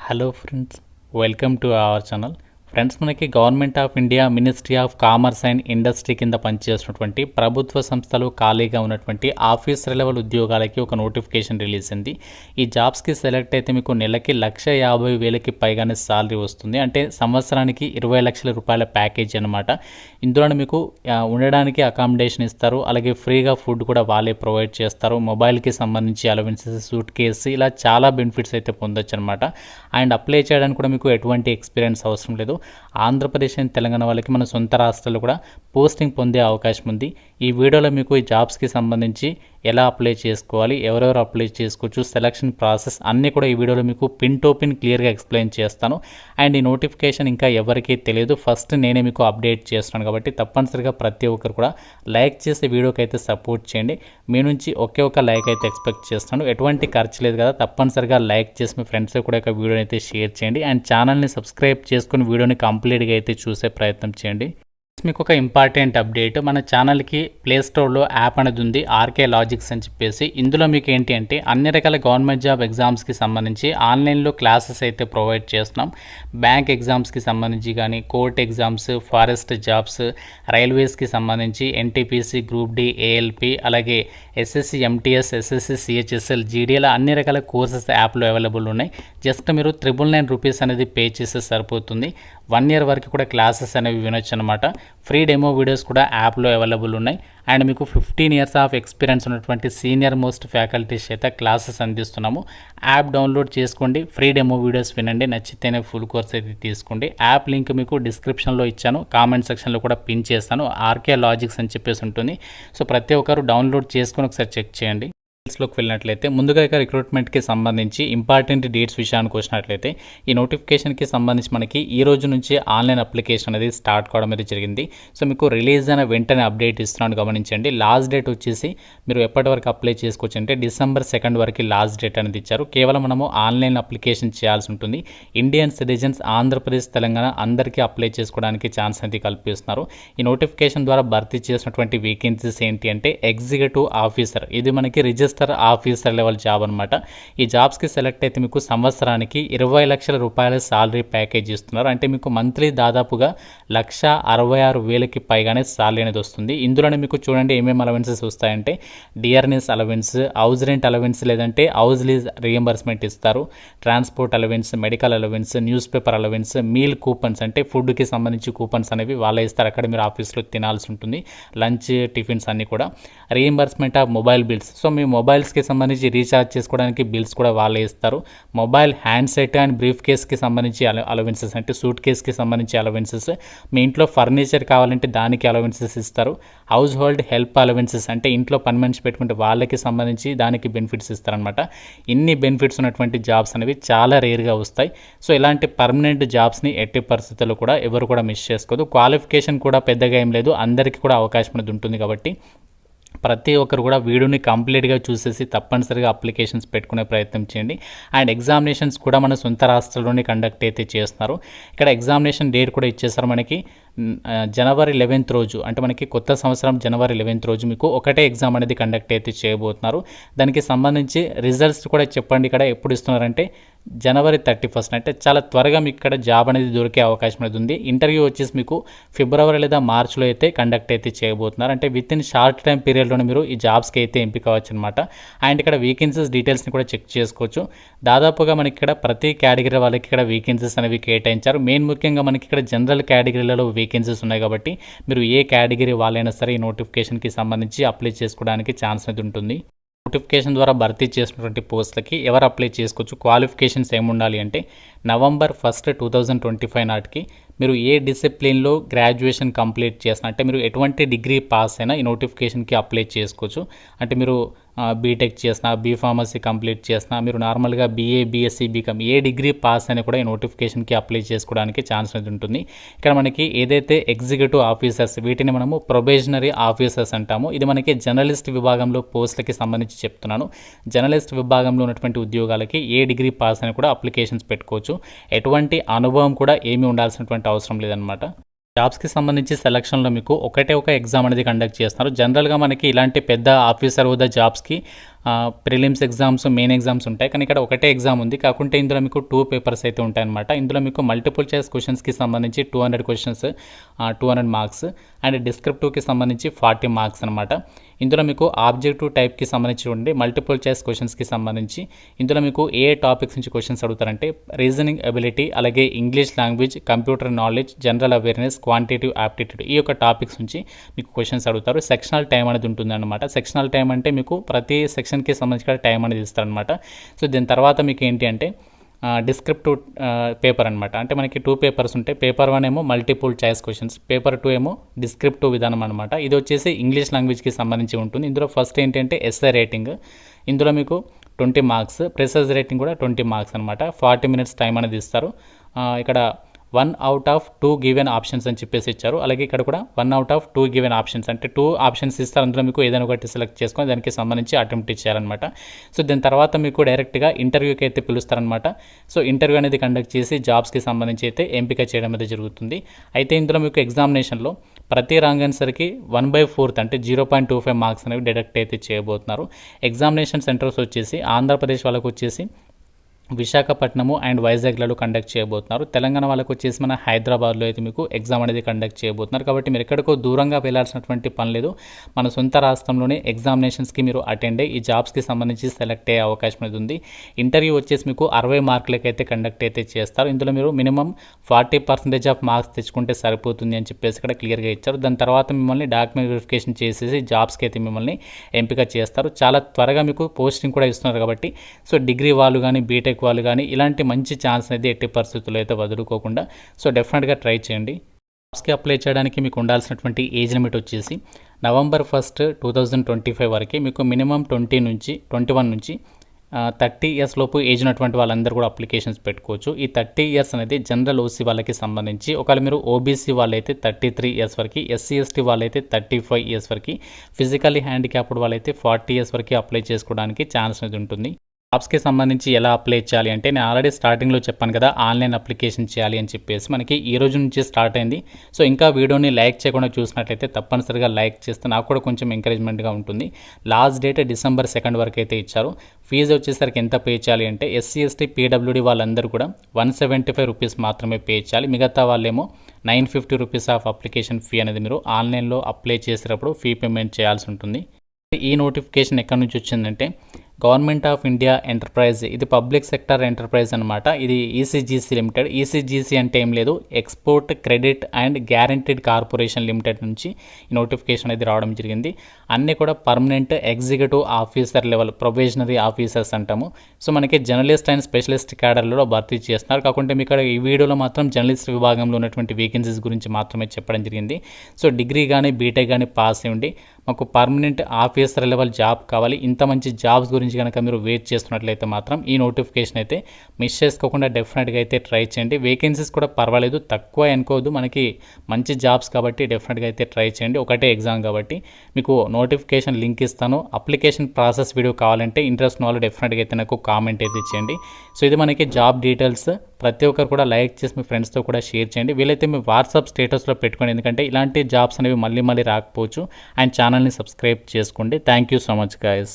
Hello friends, welcome to our channel. Friends, మనకి government of India ministry of commerce and industry కింద పనిచేస్తున్నటువంటి ప్రభుత్వ సంస్థలు ఖాళీగా ఉన్నటువంటి ఆఫీసర్ లెవెల్ ఉద్యోగాలకి ఒక నోటిఫికేషన్ రిలీజ్ అయింది. ఈ జాబ్స్కి సెలెక్ట్ అయితే మీకు నెలకి 1,50,000కి పైగానే శాలరీ వస్తుంది. అంటే సంవత్సరానికి 20 లక్షల రూపాయల ప్యాకేజ్ అనమాట. ఇందులో మీకు ఉండడానికి అకామిడేషన్ ఇస్తారు, అలాగే ఫ్రీగా ఫుడ్ కూడా వాళ్ళే ప్రొవైడ్ చేస్తారు. మొబైల్కి సంబంధించి అలవెన్సెస్, సూట్ కేసు, ఇలా చాలా బెనిఫిట్స్ అయితే పొందొచ్చు అనమాట. అండ్ అప్లై చేయడానికి కూడా మీకు ఎటువంటి ఎక్స్పీరియన్స్ అవసరం లేదు. ఆంధ్రప్రదేశ్ అండ్ తెలంగాణ వాళ్ళకి మన సొంత రాష్ట్రాల్లో కూడా పోస్టింగ్ పొందే అవకాశం ఉంది. ఈ వీడియోలో మీకు ఈ జాబ్స్కి సంబంధించి ఎలా అప్లై చేసుకోవాలి, ఎవరెవరు అప్లై చేసుకోవచ్చు, సెలక్షన్ ప్రాసెస్ అన్నీ కూడా ఈ వీడియోలో మీకు పిన్ టు పిన్ క్లియర్గా ఎక్స్ప్లెయిన్ చేస్తాను. అండ్ ఈ నోటిఫికేషన్ ఇంకా ఎవరికీ తెలియదు, ఫస్ట్ నేనే మీకు అప్డేట్ చేస్తున్నాను కాబట్టి తప్పనిసరిగా ప్రతి ఒక్కరు కూడా లైక్ చేసి వీడియోకి అయితే సపోర్ట్ చేయండి. మీ నుంచి ఒకే ఒక లైక్ అయితే ఎక్స్పెక్ట్ చేస్తాను. ఎటువంటి ఖర్చు లేదు కదా, తప్పనిసరిగా లైక్ చేసి మీ ఫ్రెండ్స్ కూడా ఒక వీడియోని అయితే షేర్ చేయండి. అండ్ ఛానల్ని సబ్స్క్రైబ్ చేసుకుని వీడియోని కంప్లీట్గా అయితే చూసే ప్రయత్నం చేయండి. మీకు ఒక ఇంపార్టెంట్ అప్డేట్, మన ఛానల్కి ప్లే స్టోర్లో యాప్ అనేది ఉంది, ఆర్కే లాజిక్స్ అని చెప్పేసి. ఇందులో మీకు ఏంటి అంటే అన్ని రకాల గవర్నమెంట్ జాబ్ ఎగ్జామ్స్కి సంబంధించి ఆన్లైన్లో క్లాసెస్ అయితే ప్రొవైడ్ చేస్తున్నాం. బ్యాంక్ ఎగ్జామ్స్కి సంబంధించి కానీ, కోర్ట్ ఎగ్జామ్స్, ఫారెస్ట్ జాబ్స్, రైల్వేస్కి సంబంధించి ఎన్టీపీసీ, గ్రూప్ డి, ఏఎల్పి, అలాగే ఎస్ఎస్సి, ఎంటీఎస్, ఎస్ఎస్సి, సిహెచ్ఎస్ఎల్, జీడీఎల్ అన్ని రకాల కోర్సెస్ యాప్లో అవైలబుల్ ఉన్నాయి. జస్ట్ మీరు 999 రూపీస్ అనేది పే చేస్తే సరిపోతుంది. 1 year వరకు కూడా క్లాసెస్ అనేవి వినొచ్చు అనమాట. ఫ్రీ డెమో వీడియోస్ కూడా యాప్లో అవైలబుల్ ఉన్నాయి. అండ్ మీకు 15 years ఆఫ్ ఎక్స్పీరియన్స్ ఉన్నటువంటి సీనియర్ మోస్ట్ ఫ్యాకల్టీస్ అయితే క్లాసెస్ అందిస్తున్నాము. యాప్ డౌన్లోడ్ చేసుకోండి, ఫ్రీ డెమో వీడియోస్ వినండి, నచ్చితేనే ఫుల్ కోర్స్ అయితే తీసుకోండి. యాప్ లింక్ మీకు డిస్క్రిప్షన్లో ఇచ్చాను, కామెంట్ సెక్షన్లో కూడా పిన్ చేస్తాను. ఆర్కే లాజిక్స్ అని చెప్పేసి ఉంటుంది. సో ప్రతి ఒక్కరు డౌన్లోడ్ చేసుకొని ఒకసారి చెక్ చేయండి. లోకి వెళ్ళినట్లయితే ముందుగా ఇక రిక్రూట్మెంట్కి సంబంధించి ఇంపార్టెంట్ డేట్స్ విషయానికి వచ్చినట్లయితే ఈ నోటిఫికేషన్కి సంబంధించి మనకి ఈ రోజు నుంచి ఆన్లైన్ అప్లికేషన్ అనేది స్టార్ట్ కావడం అనేది జరిగింది. సో మీకు రిలీజ్ అయిన వెంటనే అప్డేట్ ఇస్తున్నాను, గమనించండి. లాస్ట్ డేట్ వచ్చేసి మీరు ఎప్పటి వరకు అప్లై చేసుకోవచ్చు అంటే December 2 వరకు లాస్ట్ డేట్ అనేది ఇచ్చారు. కేవలం మనము ఆన్లైన్ అప్లికేషన్ చేయాల్సి ఉంటుంది. ఇండియన్ సిటిజన్స్ ఆంధ్రప్రదేశ్, తెలంగాణ అందరికీ అప్లై చేసుకోవడానికి ఛాన్స్ అనేది కల్పిస్తున్నారు. ఈ నోటిఫికేషన్ ద్వారా భర్తీ చేసినటువంటి వేకెన్సీస్ ఏంటి అంటే ఎగ్జిక్యూటివ్ ఆఫీసర్, ఇది మనకి రిజిస్టర్ ఆఫీసర్ లెవెల్ జాబ్ అనమాట. ఈ జాబ్స్కి సెలెక్ట్ అయితే మీకు సంవత్సరానికి 20 లక్షల రూపాయల సాలరీ ప్యాకేజ్ ఇస్తున్నారు. అంటే మీకు మంత్లీ దాదాపుగా 1,66,000కి పైగానే సాలరీ అనేది వస్తుంది. ఇందులోనే మీకు చూడండి ఏమేమి అలవెన్సెస్ వస్తాయంటే dearness allowance, house rent allowance, లేదంటే హౌస్ లీజ్ రీఎంబర్స్మెంట్ ఇస్తారు, transport allowance, medical allowance, news paper allowance, meal coupons అంటే ఫుడ్కి సంబంధించి కూపన్స్ అనేవి వాళ్ళే ఇస్తారు. అక్కడ మీరు ఆఫీస్లో తినాల్సి ఉంటుంది, లంచ్, టిఫిన్స్ అన్నీ కూడా. Reimbursement of mobile bills, so మీ మొబైల్స్కి సంబంధించి రీఛార్జ్ చేసుకోవడానికి బిల్స్ కూడా వాళ్ళే ఇస్తారు. మొబైల్ హ్యాండ్సెట్ అండ్ బ్రీఫ్ కేస్కి సంబంధించి అలవెన్సెస్ అంటే సూట్ కేస్కి సంబంధించి అలవెన్సెస్, మీ ఇంట్లో ఫర్నిచర్ కావాలంటే దానికి అలవెన్సెస్ ఇస్తారు. హౌస్ హోల్డ్ హెల్ప్ అలవెన్సెస్ అంటే ఇంట్లో పని మనిషి పెట్టుకుంటే వాళ్ళకి సంబంధించి దానికి బెనిఫిట్స్ ఇస్తారనమాట. ఇన్ని బెనిఫిట్స్ ఉన్నటువంటి జాబ్స్ అనేవి చాలా రేర్గా వస్తాయి. సో ఇలాంటి పర్మనెంట్ జాబ్స్ని ఎట్టి పరిస్థితుల్లో కూడా ఎవరు కూడా మిస్ చేసుకోదు. క్వాలిఫికేషన్ కూడా పెద్దగా ఏం లేదు, అందరికీ కూడా అవకాశం అనేది ఉంటుంది. కాబట్టి ప్రతి ఒక్కరు కూడా వీడియోని కంప్లీట్గా చూసేసి తప్పనిసరిగా అప్లికేషన్స్ పెట్టుకునే ప్రయత్నం చేయండి. అండ్ ఎగ్జామినేషన్స్ కూడా మన సొంత రాష్ట్రాల్లోనే కండక్ట్ అయితే చేస్తున్నారు. ఇక్కడ ఎగ్జామినేషన్ డేట్ కూడా ఇచ్చేస్తారు మనకి. January 11th రోజు, అంటే మనకి కొత్త సంవత్సరం January 11th రోజు మీకు ఒకటే ఎగ్జామ్ అనేది కండక్ట్ అయితే చేయబోతున్నారు. దానికి సంబంధించి రిజల్ట్స్ కూడా చెప్పండి. ఇక్కడ ఎప్పుడు ఇస్తున్నారంటే January 31st, అంటే చాలా త్వరగా మీకు ఇక్కడ జాబ్ అనేది దొరికే అవకాశం అనేది ఉంది. ఇంటర్వ్యూ వచ్చేసి మీకు February లేదా Marchలో అయితే కండక్ట్ అయితే చేయబోతున్నారు. అంటే విత్ ఇన్ షార్ట్ టైం పీరియడ్లోనే మీరు ఈ జాబ్స్కి అయితే ఎంపిక అవ్వచ్చు అనమాట. అండ్ ఇక్కడ వేకెన్సీస్ డీటెయిల్స్ని కూడా చెక్ చేసుకోవచ్చు. దాదాపుగా మనకి ఇక్కడ ప్రతి కేటగిరీ వాళ్ళకి ఇక్కడ వేకెన్సీస్ అనేవి కేటాయించారు. మెయిన్ ముఖ్యంగా మనకి ఇక్కడ జనరల్ కేటగిరీలలో వేకెన్సీస్ ఉన్నాయి కాబట్టి మీరు ఏ కేటగిరీ వాళ్ళైనా సరే ఈ నోటిఫికేషన్కి సంబంధించి అప్లై చేసుకోవడానికి ఛాన్స్ అనేది ఉంటుంది. నోటిఫికేషన్ ద్వారా భర్తీ చేసినటువంటి పోస్టులకి ఎవరు అప్లై చేసుకోవచ్చు, క్వాలిఫికేషన్స్ ఏముండాలి అంటే November 1, 2025 నాటికి మీరు ఏ డిసిప్లిన్లో గ్రాడ్యుయేషన్ కంప్లీట్ చేసిన, అంటే మీరు ఎటువంటి డిగ్రీ పాస్ అయినా ఈ నోటిఫికేషన్కి అప్లై చేసుకోవచ్చు. అంటే మీరు బీటెక్ చేసిన, బీఫార్మసీ కంప్లీట్ చేసిన, మీరు నార్మల్గా BA, BSc, BCom ఏ డిగ్రీ పాస్ అయినా కూడా ఈ నోటిఫికేషన్కి అప్లై చేసుకోవడానికి ఛాన్స్ అనేది ఉంటుంది. ఇక్కడ మనకి ఏదైతే ఎగ్జిక్యూటివ్ ఆఫీసర్స్, వీటిని మనము ప్రొబేషనరీ ఆఫీసర్స్ అంటాము. ఇది మనకి జర్నలిస్ట్ విభాగంలో పోస్టులకి సంబంధించి చెప్తున్నాను. జర్నలిస్ట్ విభాగంలో ఉన్నటువంటి ఉద్యోగాలకి ఏ డిగ్రీ పాస్ అయినా కూడా అప్లికేషన్స్ పెట్టుకోవచ్చు. ఎటువంటి అనుభవం కూడా ఏమీ ఉండాల్సినటువంటి అవసరం లేదనమాట. జాబ్స్కి సంబంధించి సెలక్షన్లో మీకు ఒకటే ఒక ఎగ్జామ్ అనేది కండక్ట్ చేస్తున్నారు. జనరల్గా మనకి ఇలాంటి పెద్ద ఆఫీసర్ హోదా జాబ్స్కి ప్రిలిమ్స్ ఎగ్జామ్స్, మెయిన్ ఎగ్జామ్స్ ఉంటాయి. కానీ ఇక్కడ ఒకటే ఎగ్జామ్ ఉంది. కాకుంటే ఇందులో మీకు 2 పేపర్స్ అయితే ఉంటాయన్నమాట. ఇందులో మీకు మల్టిపుల్ చాయిస్ క్వశ్చన్స్కి సంబంధించి 200 క్వశ్చన్స్, 200 మార్క్స్, అండ్ డిస్క్రిప్టివ్కి సంబంధించి 40 మార్క్స్ అనమాట. ఇందులో మీకు ఆబ్జెక్టివ్ టైప్కి సంబంధించి ఉండి మల్టిపుల్ చాయిస్ క్వశ్చన్స్కి సంబంధించి ఇందులో మీకు ఏ టాపిక్స్ నుంచి క్వశ్చన్స్ అడుగుతారంటే రీజనింగ్ ఎబిలిటీ, అలాగే English language, computer knowledge, general awareness, quantitative aptitude, ఈ యొక్క టాపిక్స్ నుంచి మీకు క్వశ్చన్స్ అడుగుతారు. సెక్షనల్ టైం అనేది ఉంటుందన్నమాట. సెక్షనల్ టైం అంటే మీకు ప్రతి సెక్షన్కి సంబంధించిన టైం అనేది ఇస్తారనమాట. సో దీని తర్వాత మీకు ఏంటి అంటే డిస్క్రిప్టివ్ పేపర్ అనమాట. అంటే మనకి 2 పేపర్స్ ఉంటాయి. పేపర్ 1 ఏమో మల్టిపుల్ చాయిస్ క్వశ్చన్స్, పేపర్ 2 ఏమో డిస్క్రిప్టివ్ విధానం అనమాట. ఇది వచ్చేసి ఇంగ్లీష్ లాంగ్వేజ్కి సంబంధించి ఉంటుంది. ఇందులో ఫస్ట్ ఏంటంటే ఎస్ఐ రేటింగ్, ఇందులో మీకు 20 మార్క్స్, ప్రెసెస్ రేటింగ్ కూడా 20 మార్క్స్ అనమాట. 40 మినిట్స్ టైం అనేది ఇస్తారు. ఇక్కడ 1 out of 2 గివెన్ ఆప్షన్స్ అని చెప్పేసి ఇచ్చారు. అలాగే ఇక్కడ కూడా 1 out of 2 గివెన్ ఆప్షన్స్, అంటే 2 ఆప్షన్స్ ఇస్తారు. అందులో మీకు ఏదైనా ఒకటి సెలెక్ట్ చేసుకొని దానికి సంబంధించి అటెంప్ట్ ఇచ్చారనమాట. సో దాని తర్వాత మీకు డైరెక్ట్గా ఇంటర్వ్యూకి అయితే పిలుస్తారనమాట. సో ఇంటర్వ్యూ అనేది కండక్ట్ చేసి జాబ్స్కి సంబంధించి అయితే ఎంపిక చేయడం అయితే జరుగుతుంది. అయితే ఇందులో మీకు ఎగ్జామినేషన్లో ప్రతి రాంగ్ ఆన్సర్కి 1/4 అంటే 0.25 మార్క్స్ అనేవి డిడక్ట్ అయితే చేయబోతున్నారు. ఎగ్జామినేషన్ సెంటర్స్ వచ్చేసి ఆంధ్రప్రదేశ్ వాళ్ళకు వచ్చేసి విశాఖపట్నము అండ్ వైజాగ్లలో కండక్ట్ చేయబోతున్నారు. తెలంగాణ వాళ్ళకు వచ్చేసి మన హైదరాబాద్లో అయితే మీకు ఎగ్జామ్ అనేది కండక్ట్ చేయబోతున్నారు. కాబట్టి మీరు ఎక్కడికో దూరంగా వెళ్ళాల్సినటువంటి పని లేదు. మన సొంత రాష్ట్రంలోనే ఎగ్జామినేషన్స్కి మీరు అటెండ్ అయ్యి ఈ జాబ్స్కి సంబంధించి సెలెక్ట్ అయ్యే అవకాశం అనేది ఉంది. ఇంటర్వ్యూ వచ్చేసి మీకు 60 మార్కులకి అయితే కండక్ట్ అయితే చేస్తారు. ఇందులో మీరు మినిమం 40% ఆఫ్ మార్క్స్ తెచ్చుకుంటే సరిపోతుంది అని చెప్పేసి ఇక్కడ క్లియర్గా ఇచ్చారు. దాని తర్వాత మిమ్మల్ని డాక్యుమెంట్ వెరిఫికేషన్ చేసేసి జాబ్స్కి అయితే మిమ్మల్ని ఎంపిక చేస్తారు. చాలా త్వరగా మీకు పోస్టింగ్ కూడా ఇస్తున్నారు. కాబట్టి సో డిగ్రీ వాళ్ళు కానీ, బీటెక్ వాళ్ళు కానీ ఇలాంటి మంచి ఛాన్స్ అనేది ఎట్టి పరిస్థితుల్లో అయితే వదులుకోకుండా సో డెఫినెట్గా ట్రై చేయండి. జాబ్స్కి అప్లై చేయడానికి మీకు ఉండాల్సినటువంటి ఏజ్ లిమిట్ వచ్చేసి November 1, 2025 వరకు మీకు మినిమం 21 నుంచి 30 ఇయర్స్ లోపు ఏజ్ ఉన్నటువంటి వాళ్ళందరూ కూడా అప్లికేషన్స్ పెట్టుకోవచ్చు. ఈ 30 ఇయర్స్ అనేది జనరల్ ఓసీ వాళ్ళకి సంబంధించి, ఒకవేళ మీరు ఓబీసీ వాళ్ళైతే 33 ఇయర్స్ వరకు, ఎస్సీ ఎస్టీ వాళ్ళైతే 35 ఇయర్స్ వరకు, ఫిజికల్లీ హ్యాండిక్యాప్డ్ వాళ్ళైతే 40 ఇయర్స్ వరకు అప్లై చేసుకోవడానికి ఛాన్స్ అనేది ఉంటుంది. జాబ్స్కి సంబంధించి ఎలా అప్లై చేయాలి అంటే నేను ఆల్రెడీ స్టార్టింగ్లో చెప్పాను కదా, ఆన్లైన్ అప్లికేషన్ చేయాలి అని చెప్పేసి మనకి ఈ రోజు నుంచి స్టార్ట్ అయింది. సో ఇంకా వీడియోని లైక్ చేయకుండా చూసినట్లయితే తప్పనిసరిగా లైక్ చేస్తే నాకు కూడా కొంచెం ఎంకరేజ్మెంట్గా ఉంటుంది. లాస్ట్ డేట్ December 2 వరకు అయితే ఇచ్చారు. ఫీజు వచ్చేసరికి ఎంత పే చేయాలి అంటే ఎస్సీ ఎస్టీ పీడబ్ల్యూడీ వాళ్ళందరూ కూడా 175 రూపీస్ మాత్రమే పే చేయాలి. మిగతా వాళ్ళేమో 950 రూపీస్ ఆఫ్ అప్లికేషన్ ఫీ అనేది మీరు ఆన్లైన్లో అప్లై చేసేటప్పుడు ఫీ పేమెంట్ చేయాల్సి ఉంటుంది. ఈ నోటిఫికేషన్ ఎక్కడి నుంచి వచ్చిందంటే గవర్నమెంట్ ఆఫ్ ఇండియా ఎంటర్ప్రైజ్, ఇది పబ్లిక్ సెక్టర్ ఎంటర్ప్రైజ్ అనమాట. ఇది ఈసీజీసీ లిమిటెడ్. ఈసీజీసీ అంటే ఏం లేదు, export credit and guaranteed corporation limited నుంచి ఈ నోటిఫికేషన్ అనేది రావడం జరిగింది. అన్నీ కూడా permanent executive officer level, probationary officers అంటాము. సో మనకి జర్నలిస్ట్ అండ్ స్పెషలిస్ట్ క్యాడర్లలో భర్తీ చేస్తున్నారు. కాకుంటే మీకు ఈ వీడియోలో మాత్రం జర్నలిస్ట్ విభాగంలో ఉన్నటువంటి వేకెన్సీస్ గురించి మాత్రమే చెప్పడం జరిగింది. సో డిగ్రీ కానీ బీటెక్ కానీ పాస్ అయ్యండి, మాకు పర్మనెంట్ ఆఫీసర్ లెవెల్ జాబ్ కావాలి, ఇంత మంచి జాబ్స్ గురించి కనుక మీరు వెయిట్ చేస్తున్నట్లయితే మాత్రం ఈ నోటిఫికేషన్ అయితే మిస్ చేసుకోకుండా డెఫినెట్గా అయితే ట్రై చేయండి. వేకెన్సీస్ కూడా పర్వాలేదు, తక్కువ అనుకోవద్దు, మనకి మంచి జాబ్స్ కాబట్టి డెఫినెట్గా అయితే ట్రై చేయండి. ఒకటే ఎగ్జామ్ కాబట్టి మీకు నోటిఫికేషన్ లింక్ ఇస్తాను. అప్లికేషన్ ప్రాసెస్ వీడియో కావాలంటే ఇంట్రెస్ట్ ఉన్న వాళ్ళు డెఫినెట్గా అయితే నాకు కామెంట్ అయితే ఇచ్చేయండి. సో ఇది మనకి జాబ్ డీటెయిల్స్. ప్రతి ఒక్కరు కూడా లైక్ చేసి మీ ఫ్రెండ్స్తో కూడా షేర్ చేయండి. వీలైతే మీ వాట్సాప్ స్టేటస్లో పెట్టుకోండి, ఎందుకంటే ఇలాంటి జాబ్స్ అనేవి మళ్ళీ రాకపోవచ్చు. అండ్ ఛానల్ని సబ్స్క్రైబ్ చేసుకోండి. Thank you so much guys.